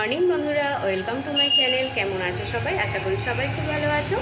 Morning বন্ধুরা, welcome to my channel. কেমন আছো সবাই? আশা করি সবাই খুব ভালো আছো।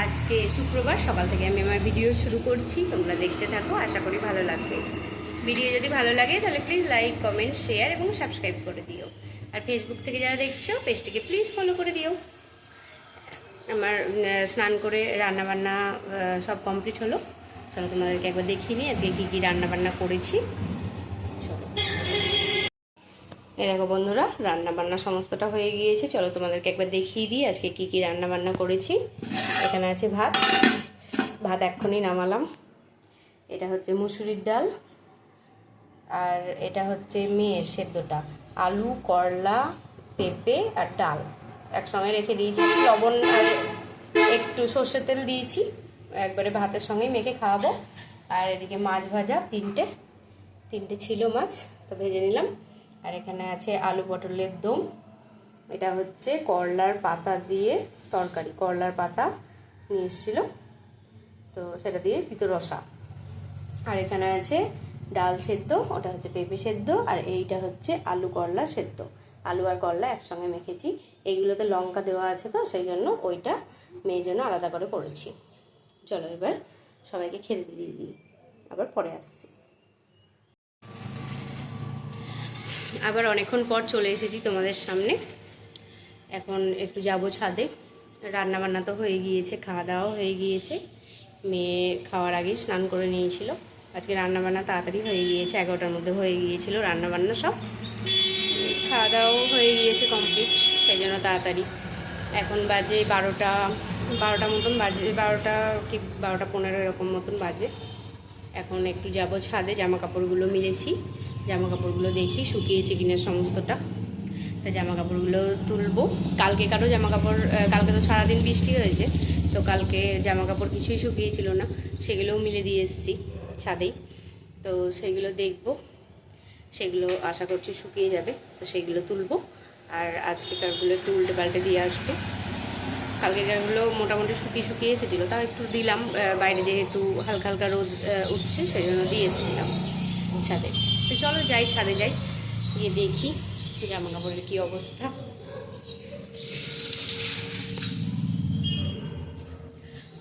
আজকে শুক্রবার সকাল থেকে আমি আমার ভিডিও শুরু করছি, তোমরা দেখতে থাকো, আশা করি ভালো লাগবে। ভিডিও যদি ভালো লাগে তাহলে প্লিজ লাইক, কমেন্ট, শেয়ার এবং সাবস্ক্রাইব করে দিও। আর ফেসবুক থেকে যারা দেখছো পেজটিকে প্লিজ ফলো করে দিও। আমার স্নান করে রান্নাবান্না সব কমপ্লিট হলো। চলো তোমাদেরকে একবার দেখিয়ে নিই আজকে কী কী রান্নাবান্না করেছি। চলো, এই দেখো বন্ধুরা, রান্নাবান্না সমস্তটা হয়ে গিয়েছে। চলো তোমাদেরকে একবার দেখিয়ে দিই আজকে কী কী রান্নাবান্না করেছি। এখানে আছে ভাত, ভাত এক্ষুনি নামালাম। এটা হচ্ছে মুসুরির ডাল, আর এটা হচ্ছে মেয়ের সেদ্ধটা, আলু, করলা, পেঁপে আর ডাল একসঙ্গে রেখে দিয়েছি। লবণ আর একটু সর্ষের তেল দিয়েছি, একবারে ভাতের সঙ্গেই মেখে খাওয়াবো। আর এদিকে মাছ ভাজা, তিনটে ছিল মাছ, তো ভেজে নিলাম। আর এখানে আছে আলু পটলের দম, এটা হচ্ছে করলার পাতা দিয়ে তরকারি, করলার পাতা নিয়ে এসেছিল, তো সেটা দিয়ে তিতো রসা। আর এখানে আছে ডাল সেদ্ধ, ওটা হচ্ছে পেঁপে সেদ্ধ, আর এইটা হচ্ছে আলু করলা সেদ্ধ। আলু আর করলা একসঙ্গে মেখেছি। এইগুলোতে লঙ্কা দেওয়া আছে, তো সেই জন্য ওইটা মেয়ের জন্য আলাদা করে করেছি। চলো এবার সবাইকে খেতে দিয়ে দিই, আবার পরে আসছি। আবার অনেকক্ষণ পর চলে এসেছি তোমাদের সামনে। এখন একটু যাব ছাদে। রান্নাবান্না তো হয়ে গিয়েছে, খাওয়া দাওয়াও হয়ে গিয়েছে। মেয়ে খাওয়ার আগেই স্নান করে নিয়েছিল। আজকে রান্নাবান্না তাড়াতাড়ি হয়ে গিয়েছে, 11টার মধ্যে হয়ে গিয়েছিল রান্নাবান্না সব। খাওয়া দাওয়াও হয়ে গিয়েছে কমপ্লিট, সেই জন্য তাড়াতাড়ি। এখন বাজে 12টা মতন বাজে, 12টা কি 12:15 এরকম মতন বাজে। এখন একটু যাব ছাদে, জামা কাপড়গুলো মিলেছি, জামা কাপড়গুলো দেখি শুকিয়েছে কিনা সমস্তটা। তো জামা কাপড়গুলো তুলবো। কালকে কারো জামা কাপড়, কালকে তো সারাদিন বৃষ্টি হয়েছে, তো কালকে জামা কাপড় কিছুই শুকিয়েছিল না, সেগুলোও মিলে দিয়ে এসেছি ছাদেই। তো সেগুলো দেখব, সেগুলো আশা করছি শুকিয়ে যাবে, তো সেগুলো তুলবো। আর আজকে কারগুলো একটু উল্টে পাল্টে দিয়ে আসবো। কালকে কারগুলো মোটামুটি শুকিয়ে এসেছিলো, তাও একটু দিলাম, বাইরে যেহেতু হালকা হালকা রোদ উঠছে সেই জন্য দিয়ে এসেছিলাম ছাদে। তো চলো যাই, ছাদে যাই, গিয়ে দেখি জামা কাপড়ের কী অবস্থা।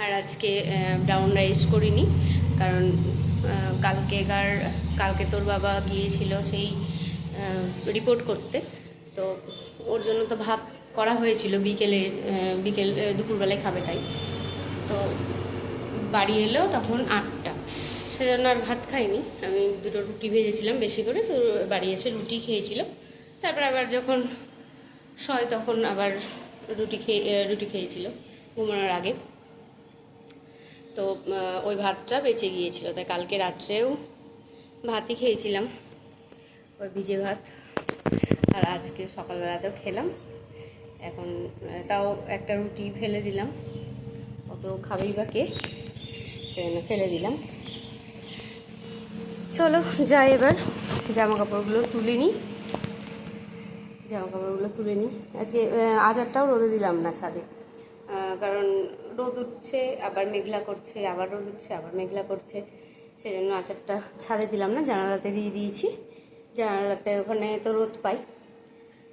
আর আজকে ব্রাউন রাইস করিনি, কারণ কালকে তোর বাবা গিয়েছিল সেই রিপোর্ট করতে, তো ওর জন্য তো ভাত করা হয়েছিল দুপুরবেলায় খাবে, তাই তো বাড়ি এলেও তখন 8টা, সেজন্য আর ভাত খাইনি। আমি 2টো রুটি ভেজেছিলাম বেশি করে, তো বাড়ি এসে রুটি খেয়েছিল। তারপর আবার যখন তখন আবার রুটি খেয়েছিল ঘুমানোর আগে, তো ওই ভাতটা বেঁচে গিয়েছিল, তাই কালকে রাত্রেও ভাতই খেয়েছিলাম, ওই ভিজে ভাত। আর আজকে সকালবেলাতেও খেলাম। এখন তাও একটা রুটি ফেলে দিলাম, অত খাবেই বা কে, সেজন্য ফেলে দিলাম। চলো যাই, এবার জামা কাপড়গুলো তুলে নিই। আজকে আচারটাও রোদে দিলাম না ছাদে, কারণ রোদ উঠছে আবার মেঘলা করছে, আবার রোদ উঠছে আবার মেঘলা করছে, সেজন্য আচারটা ছাদে দিলাম না, জানালাতে দিয়ে দিয়েছি। জানালাতে ওখানে তো রোদ পাই,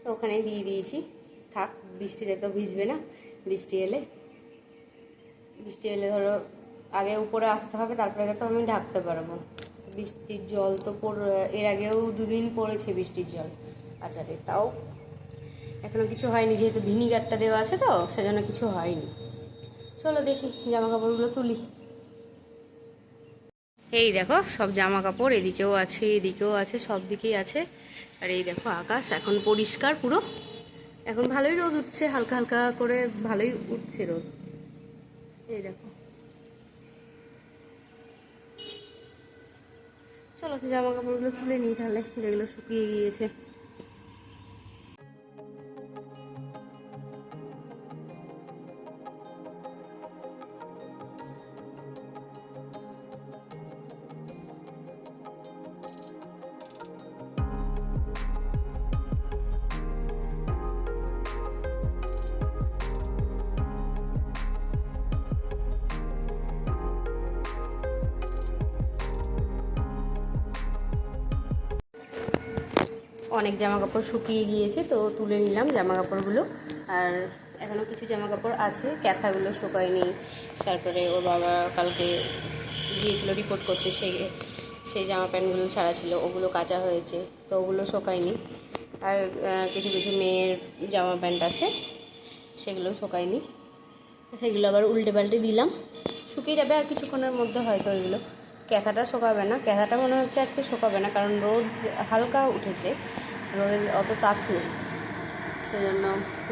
তো ওখানেই দিয়ে দিয়েছি। থাক, বৃষ্টিতে তো ভিজবে না। বৃষ্টি এলে ধরো আগে উপরে আসতে হবে, তারপরে তো আমি ঢাকতে পারবো। বৃষ্টির জল তো এর আগেও 2 দিন পড়েছে বৃষ্টির জল আচারে, তাও এখনও কিছু হয়নি, যেহেতু ভিনিগারটা দেওয়া আছে তো সেজন্য কিছু হয়নি। চলো দেখি জামা কাপড়গুলো তুলি। এই দেখো সব জামা কাপড় এদিকেও আছে, সব দিকেই আছে। আর এই দেখো আকাশ এখন পরিষ্কার পুরো, এখন ভালোই রোদ উঠছে, হালকা হালকা করে ভালোই উঠছে রোদ। এই দেখো, চলো জামা কাপড়গুলো তুলে নিই তাহলে, যেগুলো শুকিয়ে গিয়েছে। অনেক জামা কাপড় শুকিয়ে গিয়েছে, তো তুলে নিলাম জামা কাপড়গুলো। আর এখনও কিছু জামা কাপড় আছে, ক্যাথাগুলো শুকায়নি। তারপরে ওর বাবা কালকে গিয়েছিল রিপোর্ট করতে, সেই জামা প্যান্টগুলো ছাড়া ছিল, ওগুলো কাচা হয়েছে, তো ওগুলো শুকায়নি। আর কিছু কিছু মেয়ের জামা প্যান্ট আছে, সেগুলো শুকায়নি, সেগুলো আবার উল্টে পাল্টে দিলাম, শুকিয়ে যাবে আর কিছুক্ষণের মধ্যে হয়তো। ওইগুলো ক্যাথাটা শুকাবে না, ক্যাথাটা মনে হচ্ছে আজকে শুকাবে না, কারণ রোদ হালকা উঠেছে, রোদের অত তাপ নেই, সেজন্য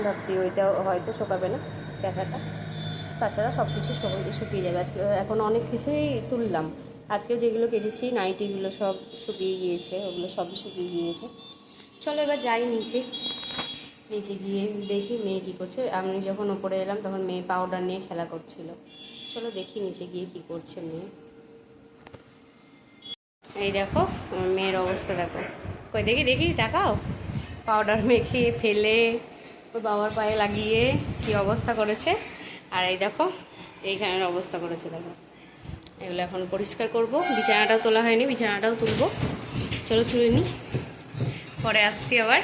ভাবছি ওইটাও হয়তো শুকাবে না ক্যাথাটা। তাছাড়া সব কিছু শুকিয়ে যাবে আজকে। এখন অনেক কিছুই তুললাম আজকে, যেগুলো কেটেছি নাইটিগুলো সব শুকিয়ে গিয়েছে, ওগুলো সবই শুকিয়ে গিয়েছে। চলো এবার যাই নিচে গিয়ে দেখি মেয়ে কী করছে। আমি যখন ওপরে এলাম তখন মেয়ে পাউডার নিয়ে খেলা করছিল। চলো দেখি নিচে গিয়ে কী করছে মেয়ে। এই দেখো আমার মেয়ের অবস্থা, দেখো কই দেখি তাকাও, পাউডার মেখে ফেলে ওর বাবার পায়ে লাগিয়ে কি অবস্থা করেছে। আর এই দেখো এইখানের অবস্থা করেছে, দেখো। এগুলো এখন পরিষ্কার করব, বিছানাটাও তোলা হয়নি, বিছানাটাও তুলবো। চলো তুলে নিই, পরে আসছি আবার।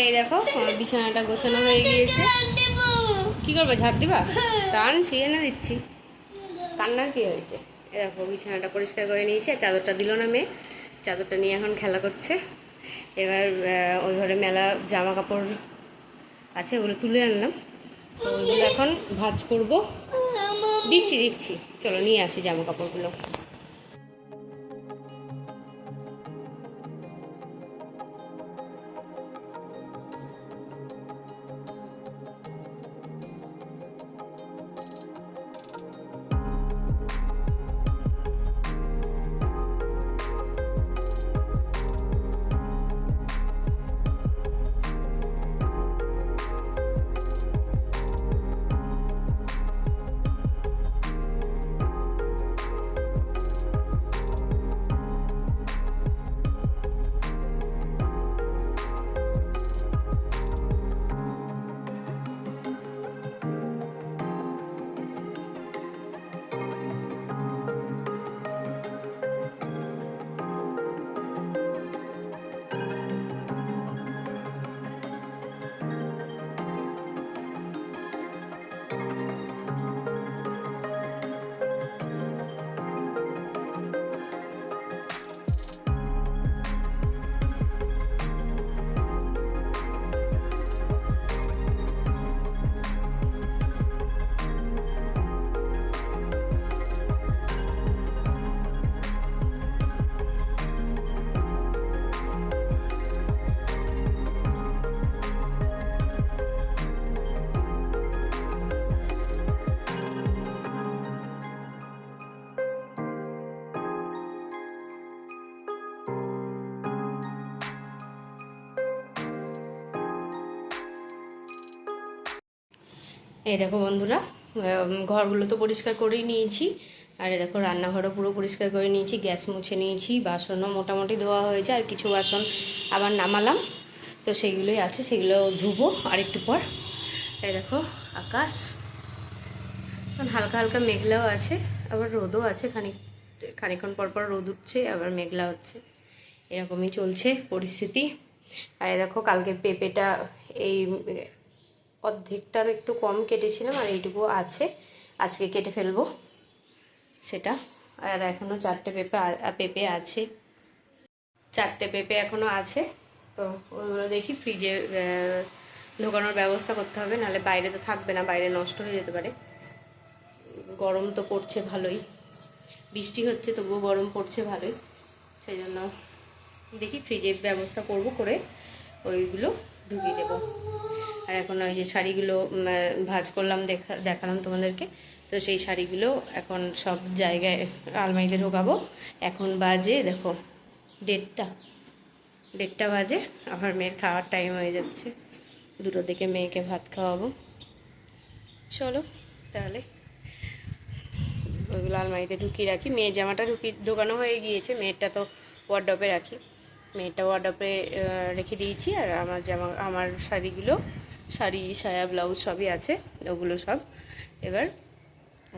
এই দেখো আমার বিছানাটা গোছানো হয়ে গিয়েছে। কি করবে, ঝাড় দিবা? টানছি, এনে দিচ্ছি। কান্নার কি হয়েছে? এই দেখো বিছানাটা পরিষ্কার করে নিয়েছি, আর চাদরটা দিল না মেয়ে, চাদরটা নিয়ে এখন খেলা করছে। এবার ওই ঘরে মেলা জামা কাপড় আছে, ওগুলো তুলে আনলাম, তো ওইগুলো এখন ভাঁজ করবো। দিচ্ছি, চলো নিয়ে আসি জামা কাপড়গুলো। এই দেখো বন্ধুরা, ঘরগুলো তো পরিষ্কার করেই নিয়েছি, আর এই দেখো রান্নাঘরও পুরো পরিষ্কার করে নিয়েছি, গ্যাস মুছে নিয়েছি, বাসনও মোটামুটি ধোয়া হয়েছে, আর কিছু বাসন আবার নামালাম, তো সেইগুলোই আছে, সেগুলো ধুবো আর একটু পর। এই দেখো আকাশ এখন হালকা হালকা মেঘলাও আছে, আবার রোদও আছে, খানিকক্ষণ পর পর রোদ উঠছে, আবার মেঘলা হচ্ছে, এরকমই চলছে পরিস্থিতি। আর এই দেখো কালকের পেঁপেটা এই অর্ধেকটার একটু কম কেটেছিলাম, আর এইটুকু আছে, আজকে কেটে ফেলবো সেটা। আর এখনও 4টে পেঁপে আছে, 4টে পেঁপে এখনও আছে, তো ওইগুলো দেখি ফ্রিজে ঢোকানোর ব্যবস্থা করতে হবে, নাহলে বাইরে তো থাকবে না, বাইরে নষ্ট হয়ে যেতে পারে। গরম তো পড়ছে ভালোই, বৃষ্টি হচ্ছে তবুও গরম পড়ছে ভালোই, সেই জন্য দেখি ফ্রিজে ব্যবস্থা করব, করে ওইগুলো ঢুকিয়ে দেবো। আর এখন ওই যে শাড়িগুলো ভাঁজ করলাম, দেখালাম তোমাদেরকে। তো সেই শাড়িগুলো এখন সব জায়গায় আলমারিতে ঢোকাবো। এখন বাজে দেখো 1:30 বাজে। আবার মেয়ের খাওয়ার টাইম হয়ে যাচ্ছে, 2টোর দিকে মেয়েকে ভাত খাওয়াবো। চলো তাহলে ওইগুলো আলমারিতে ঢুকিয়ে রাখি। মেয়ের জামাটা ঢোকানো হয়ে গিয়েছে, মেয়েরটা তো ওয়ার্ডরোবে রাখি, মেয়েরটা ওয়ার্ডরোবে রেখে দিয়েছি। আর আমার আমার শাড়ি সায়া ব্লাউজ সবই আছে, ওগুলো সব এবার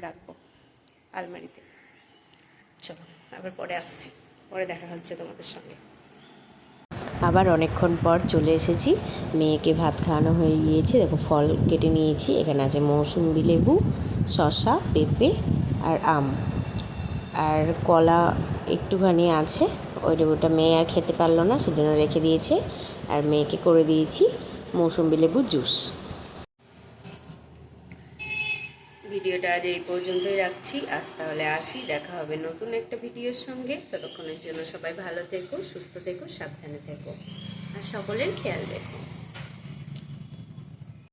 রাখবো আলমারিতে। চলো আবার পরে আসছি, পরে দেখা হচ্ছে তোমাদের সঙ্গে। আবার অনেকক্ষণ পর চলে এসেছি, মেয়েকে ভাত খাওয়ানো হয়ে গিয়েছে। দেখো ফল কেটে নিয়েছি, এখানে আছে মৌসুম্বি লেবু, শসা, পেঁপে আর আম, আর কলা একটুখানি আছে। ওটা মেয়ে আর খেতে পারলো না, সেজন্য রেখে দিয়েছে। আর মেয়েকে করে দিয়েছি মৌসুম্বি লেবু জুস। ভিডিওটা আজ এই পর্যন্তই রাখছি, আজ তাহলে আসি, দেখা হবে নতুন একটা ভিডিওর সঙ্গে। ততক্ষণের জন্য সবাই ভালো থেকো, সুস্থ থেকো, সাবধানে থেকো আর সকলের খেয়াল রেখো।